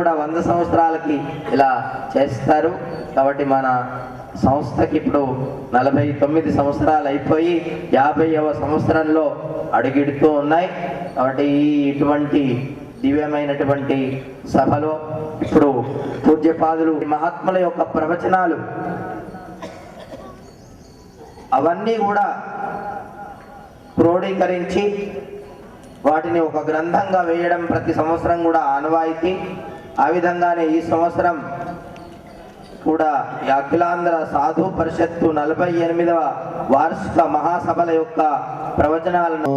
కూడా 100 సంవత్సరాలకి ఇలా చేస్తారు. కాబట్టి మన సంస్థకి ఇప్పుడు 49 సంవత్సరాలు అయిపోయి 50వ సంవత్సరంలో అడుగిడుతూ ఉన్నాయి. కాబట్టి ఇటువంటి దివ్యమైనటువంటి సభలో ఇప్పుడు పూజ్యపాదులు మహాత్ముల యొక్క ప్రవచనాలు అవన్నీ కూడా క్రోడీకరించి వాటిని ఒక గ్రంథంగా వేయడం ప్రతి సంవత్సరం కూడా ఆనవాయితీ. ఆ విధంగానే ఈ సంవత్సరం కూడా ఈ అఖిలాంధ్ర సాధు పరిషత్తు 48వ వార్షిక మహాసభల యొక్క ప్రవచనాలను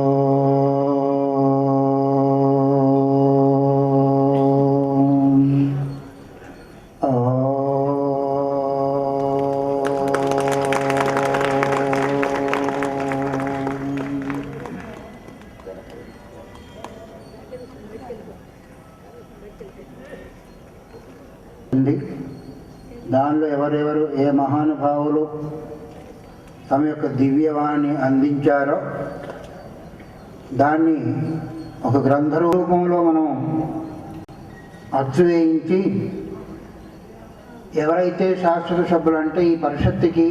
దానిలో ఎవరెవరు ఏ మహానుభావులు తమ యొక్క దివ్యవాణి అందించారో దాన్ని ఒక గ్రంథ రూపంలో మనం అచ్చు వేయించి ఎవరైతే శాశ్వత సభ్యులు అంటే ఈ పరిషత్తుకి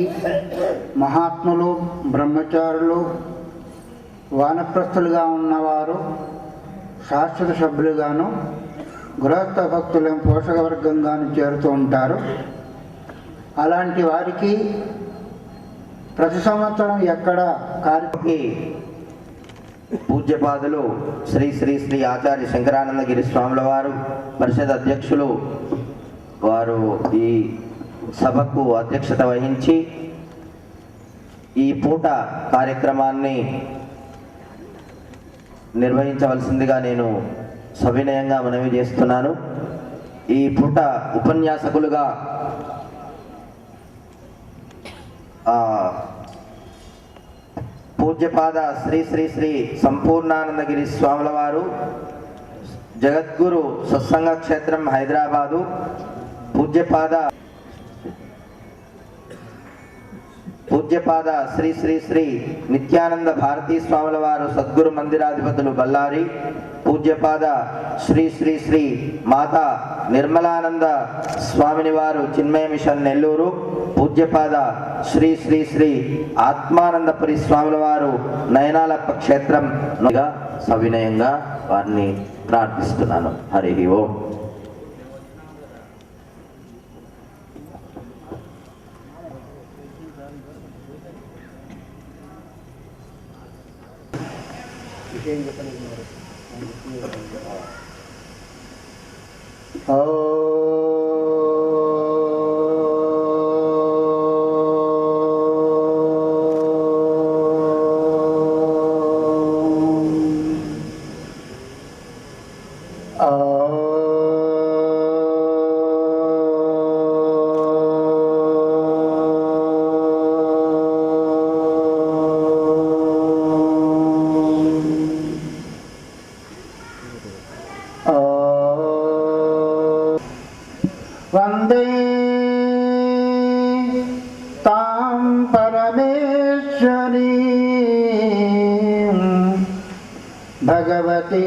మహాత్ములు, బ్రహ్మచారులు, వానప్రస్థులుగా ఉన్నవారు శాశ్వత సభ్యులుగాను, గృహస్థ భక్తులను పోషక వర్గంగాను చేరుతూ ఉంటారు. అలాంటి వారికి ప్రతి సంవత్సరం ఎక్కడ కార్యక్రమకి పూజ్యపాదులు శ్రీ శ్రీ శ్రీ ఆచార్య శంకరానందగిరి స్వాముల వారు పరిషత్ అధ్యక్షులు వారు ఈ సభకు అధ్యక్షత వహించి ఈ పూట కార్యక్రమాన్ని నిర్వహించవలసిందిగా నేను సవినయంగా మనవి చేస్తున్నాను. ఈ పూట ఉపన్యాసకులుగా పూజ్యపాద శ్రీ శ్రీ శ్రీ సంపూర్ణానందగిరి స్వాముల వారు, జగద్గురు సత్సంగ క్షేత్రం హైదరాబాదు, పూజ్యపాద శ్రీ శ్రీ శ్రీ నిత్యానంద భారతీ స్వాముల వారు సద్గురు మందిరాధిపతులు బళ్ళారి, పూజ్యపాద శ్రీ శ్రీ శ్రీ మాతా నిర్మలానంద స్వామిని వారు చిన్మయ మిషన్ నెల్లూరు, పూజ్యపాద శ్రీ శ్రీ శ్రీ ఆత్మానందపురి స్వాముల వారు నయనాలప్ప క్షేత్రం సవినయంగా వారిని ప్రార్థిస్తున్నాను. హరి ఓం. వందే తాం పరమేశ్వరీ భగవతే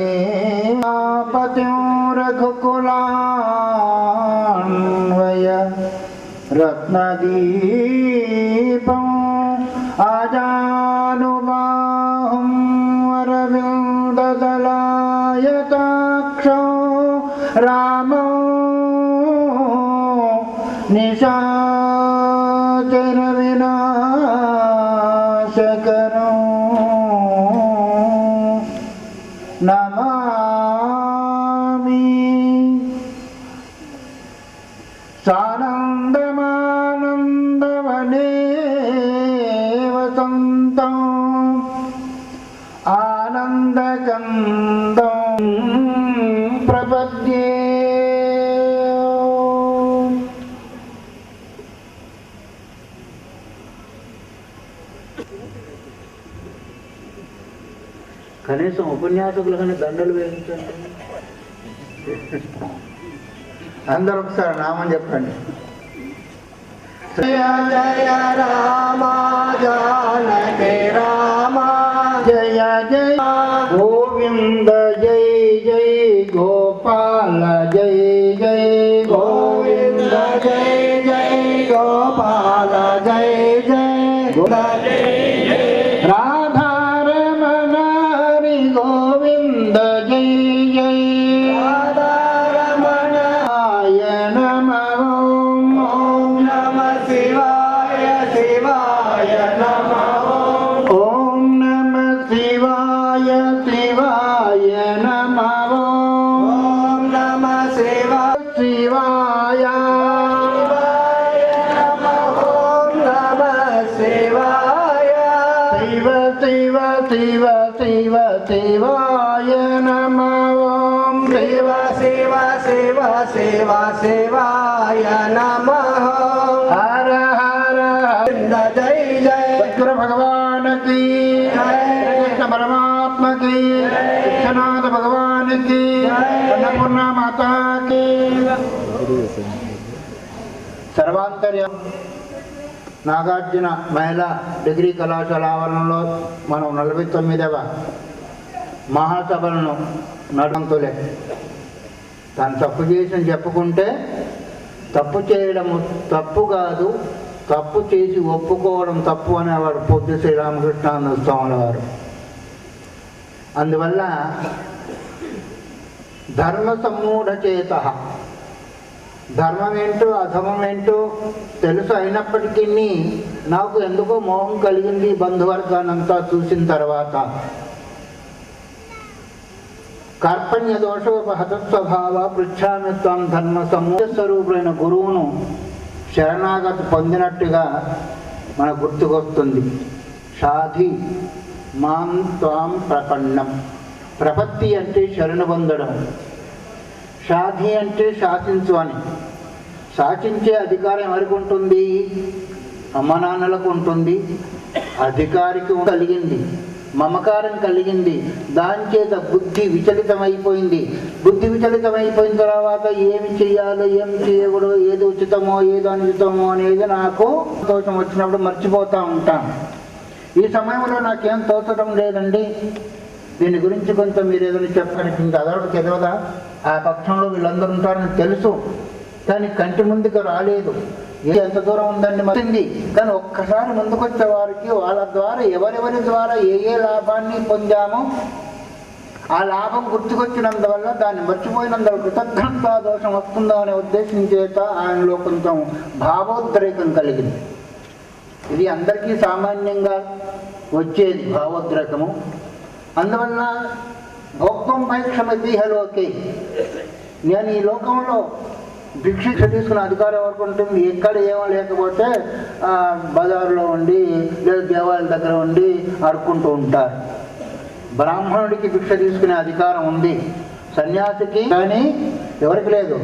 ఆపత్యం రఘుకులాన్వయ రత్నదీపం ఆజానుబాహుం అరవిందదలాయతాక్షం రామో నిశాచర వినాశకరం నమామి. సానందమానందవనే వసంతం ఆనందకందం ప్రపద్యే. కనీసం ఉపన్యాసకులు కానీ దండలు వేయించండి. అందరూ ఒకసారి నామం చెప్పండి. జయ జయ రామ జానకి రామ జయ జయ గోవింద జయ జయ గోపాల జయ జయ जय गोविंद जय जय गोपाल जय जय राधा रमण हरि गोविंद जय जय राधा रमण आय नमः ओम नमः शिवाय शिवाय नमः ओम नमः शिवाय शिवाय नमः ओम नमः शिवाय शिवाय नमः ओम नमः शिवाय शिव शिव शिव शिव शिवाय नमः ओम शिव शिव शिव शिव शिवाय नमः हर हर जय जय शुक्र भगवान की कृष्ण परमात्मा की विश्वनाथ भगवान की अन्नपूर्णा माता की सर्वांतर्य నాగార్జున మహిళా డిగ్రీ కళాశాల ఆవరణలో మనం 49వ మహాసభలను నడంతులే తను తప్పు చేసి చెప్పుకుంటే తప్పు చేయడం తప్పు కాదు, తప్పు చేసి ఒప్పుకోవడం తప్పు అనేవాడు పొద్దు శ్రీరామకృష్ణానంద స్వాముల వారు. అందువల్ల ధర్మ సమ్మూఢ చేత ధర్మం ఏంటో అధర్మం ఏంటో తెలుసు అయినప్పటికీ నాకు ఎందుకో మోహం కలిగింది బంధువర్గానంతా చూసిన తర్వాత. కార్పణ్య దోషోపహత స్వభావ పృచ్ఛామి త్వం ధర్మ సమూఢ స్వరూపుడైన గురువును శరణాగతి పొందినట్టుగా మన గుర్తుకొస్తుంది. షాధి మాం త్వాం ప్రపన్నం. ప్రపత్తి అంటే శరణు పొందడం, షాధి అంటే శాసించు అని. శాసించే అధికారం ఎవరికి ఉంటుంది? అమ్మ నాన్నలకు ఉంటుంది. అధికారికి కలిగింది, మమకారం కలిగింది. దాని చేత బుద్ధి విచలితమైపోయింది. బుద్ధి విచలితమైపోయిన తర్వాత ఏమి చేయాలో ఏమి చేయకూడదు, ఏది ఉచితమో ఏది అనుచితమో అనేది నాకు సంతోషం వచ్చినప్పుడు మర్చిపోతూ ఉంటాను. ఈ సమయంలో నాకేం తోచడం లేదండి, దీని గురించి కొంచెం మీరు ఏదైనా చెప్పడానికి ఇంకా అదొకటి తెలియదా? ఆ పక్షంలో వీళ్ళందరూ ఉంటారని తెలుసు, కానీ కంటి ముందుకు రాలేదు. ఎంత దూరం ఉందండి మరింది. కానీ ఒక్కసారి ముందుకొచ్చే వారికి వాళ్ళ ద్వారా ఎవరెవరి ద్వారా ఏ లాభాన్ని పొందామో ఆ లాభం గుర్తుకొచ్చినందువల్ల దాన్ని మర్చిపోయినందువల్ల కృతజ్ఞతా దోషం వస్తుందో అనే ఉద్దేశం చేత ఆయనలో కొంచెం భావోద్రేకం కలిగింది. ఇది అందరికీ సామాన్యంగా వచ్చేది భావోద్రేకము. అందువల్ల భోక్తం భైక్షమతిహలోకి, నేను ఈ లోకంలో భిక్ష తీసుకున్న అధికారం ఎవరికి ఉంటుంది? ఎక్కడ ఏమో లేకపోతే బజార్లో ఉండి లేదా దేవాలయం దగ్గర ఉండి అడుక్కుంటూ ఉంటారు. బ్రాహ్మణుడికి భిక్ష తీసుకునే అధికారం ఉంది, సన్యాసికి కానీ ఎవరికి లేదు.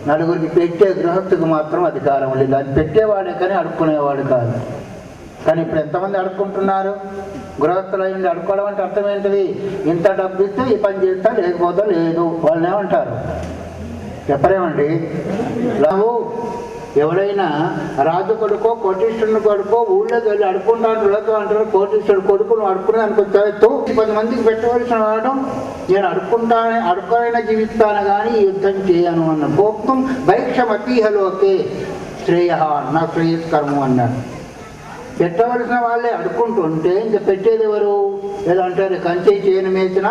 నలుగురికి పెట్టే గృహస్థుకి మాత్రం అధికారం లేదు. అది పెట్టేవాడే కానీ అడుక్కునేవాడు కాదు. కానీ ఇప్పుడు ఎంతమంది అడుక్కుంటున్నారు? గృహస్థులు అయ్యింది. అడుక్కోవడం అంటే అర్థం ఏంటిది? ఇంత డబ్బు ఇస్తే ఈ పని చేస్తా, లేకపోతే లేదు. వాళ్ళని ఏమంటారు? చెప్పరేమండి. రావు ఎవరైనా రాజు కొడుకో కోటీశ్వరుని కొడుకో ఊళ్ళోకి వెళ్ళి అడుక్కుంటాను వీళ్ళతో అంటారు, కోటీశ్వరుడు కొడుకును అడుక్కునే అనుకుంటూ 10 మందికి పెట్టవలసిన వాడు నేను అడుక్కోనైనా జీవిస్తాను కానీ యుద్ధం చేయను అన్న. భోక్తం భైక్షమతీహలోకే శ్రేయ నా శ్రేయస్కరము అన్నాడు. పెట్టవలసిన వాళ్ళే అడుక్కుంటుంటే ఇంకా పెట్టేది ఎవరు? ఏదో అంటారు కంచె చేయను మేచిన